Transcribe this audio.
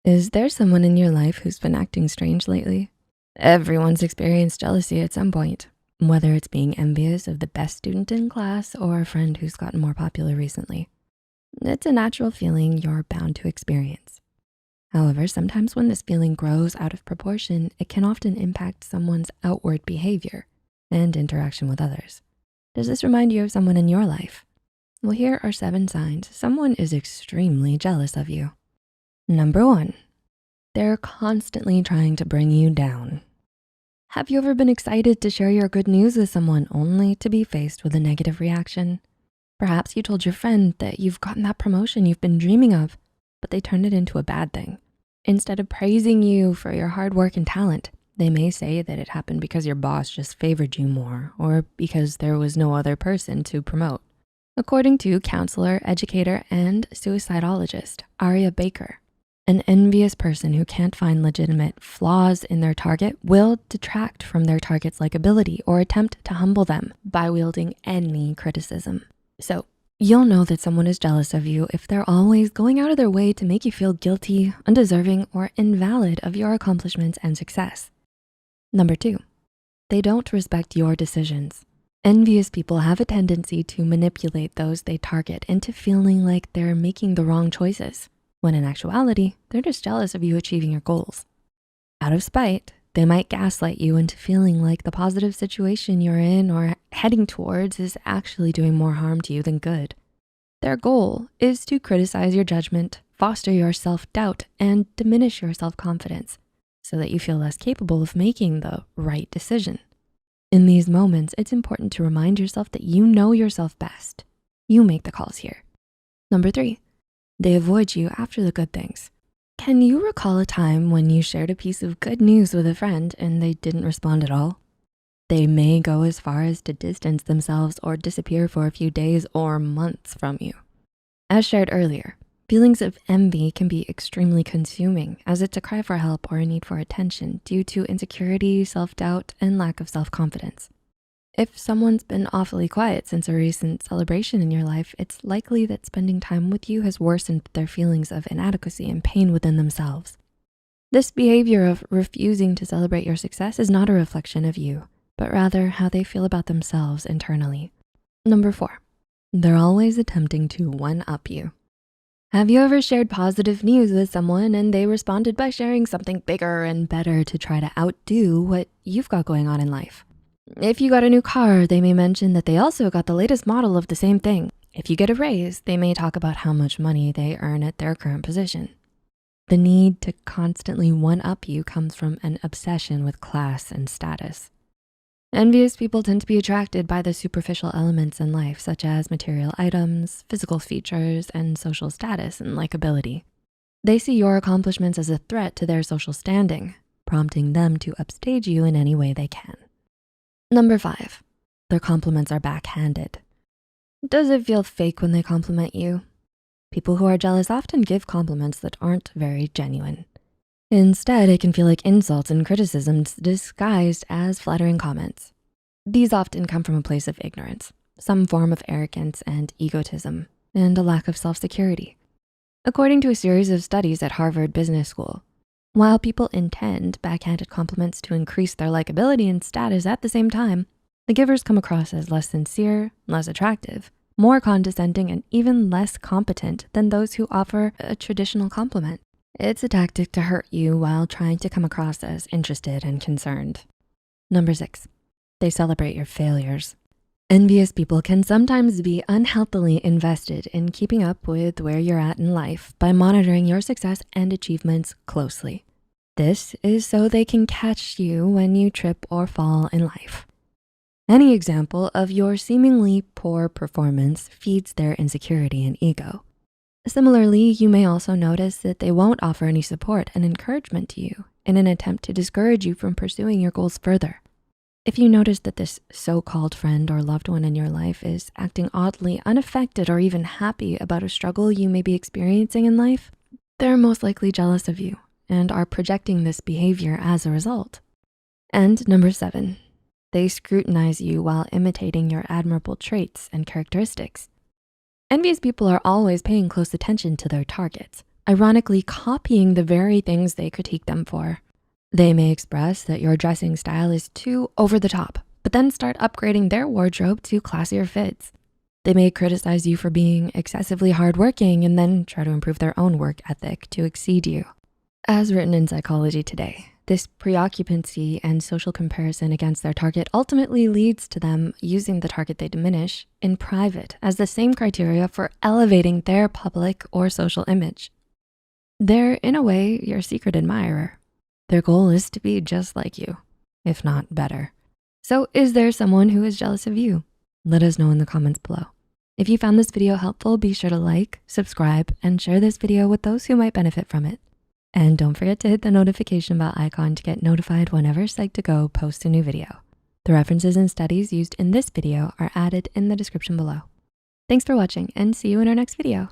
Is there someone in your life who's been acting strange lately? Everyone's experienced jealousy at some point, whether it's being envious of the best student in class or a friend who's gotten more popular recently. It's a natural feeling you're bound to experience. However, sometimes when this feeling grows out of proportion, it can often impact someone's outward behavior and interaction with others. Does this remind you of someone in your life? Well, here are 7 signs someone is extremely jealous of you. Number 1, they're constantly trying to bring you down. Have you ever been excited to share your good news with someone only to be faced with a negative reaction? Perhaps you told your friend that you've gotten that promotion you've been dreaming of, but they turned it into a bad thing. Instead of praising you for your hard work and talent, they may say that it happened because your boss just favored you more or because there was no other person to promote. According to counselor, educator, and suicidologist Aria Baker, an envious person who can't find legitimate flaws in their target will detract from their target's likability or attempt to humble them by wielding any criticism. So you'll know that someone is jealous of you if they're always going out of their way to make you feel guilty, undeserving, or invalid of your accomplishments and success. Number 2, they don't respect your decisions. Envious people have a tendency to manipulate those they target into feeling like they're making the wrong choices, when in actuality, they're just jealous of you achieving your goals. Out of spite, they might gaslight you into feeling like the positive situation you're in or heading towards is actually doing more harm to you than good. Their goal is to criticize your judgment, foster your self-doubt, and diminish your self-confidence so that you feel less capable of making the right decision. In these moments, it's important to remind yourself that you know yourself best. You make the calls here. Number 3, they avoid you after the good things. Can you recall a time when you shared a piece of good news with a friend and they didn't respond at all? They may go as far as to distance themselves or disappear for a few days or months from you. As shared earlier, feelings of envy can be extremely consuming as it's a cry for help or a need for attention due to insecurity, self-doubt, and lack of self-confidence. If someone's been awfully quiet since a recent celebration in your life, it's likely that spending time with you has worsened their feelings of inadequacy and pain within themselves. This behavior of refusing to celebrate your success is not a reflection of you, but rather how they feel about themselves internally. Number 4, they're always attempting to one-up you. Have you ever shared positive news with someone and they responded by sharing something bigger and better to try to outdo what you've got going on in life? If you got a new car, they may mention that they also got the latest model of the same thing. If you get a raise, they may talk about how much money they earn at their current position. The need to constantly one-up you comes from an obsession with class and status. Envious people tend to be attracted by the superficial elements in life, such as material items, physical features, and social status and likability. They see your accomplishments as a threat to their social standing, prompting them to upstage you in any way they can. Number 5, their compliments are backhanded. Does it feel fake when they compliment you? People who are jealous often give compliments that aren't very genuine. Instead, it can feel like insults and criticisms disguised as flattering comments. These often come from a place of ignorance, some form of arrogance and egotism, and a lack of self-security. According to a series of studies at Harvard Business School, while people intend backhanded compliments to increase their likability and status at the same time, the givers come across as less sincere, less attractive, more condescending, and even less competent than those who offer a traditional compliment. It's a tactic to hurt you while trying to come across as interested and concerned. Number 6, they celebrate your failures. Envious people can sometimes be unhealthily invested in keeping up with where you're at in life by monitoring your success and achievements closely. This is so they can catch you when you trip or fall in life. Any example of your seemingly poor performance feeds their insecurity and ego. Similarly, you may also notice that they won't offer any support and encouragement to you in an attempt to discourage you from pursuing your goals further. If you notice that this so-called friend or loved one in your life is acting oddly unaffected or even happy about a struggle you may be experiencing in life, they're most likely jealous of you and are projecting this behavior as a result. And number 7, they scrutinize you while imitating your admirable traits and characteristics. Envious people are always paying close attention to their targets, ironically copying the very things they critique them for. They may express that your dressing style is too over the top, but then start upgrading their wardrobe to classier fits. They may criticize you for being excessively hardworking and then try to improve their own work ethic to exceed you. As written in Psychology Today, this preoccupancy and social comparison against their target ultimately leads to them using the target they diminish in private as the same criteria for elevating their public or social image. They're, in a way, your secret admirer. Their goal is to be just like you, if not better. So is there someone who is jealous of you? Let us know in the comments below. If you found this video helpful, be sure to like, subscribe, and share this video with those who might benefit from it. And don't forget to hit the notification bell icon to get notified whenever Psych2Go posts a new video. The references and studies used in this video are added in the description below. Thanks for watching and see you in our next video.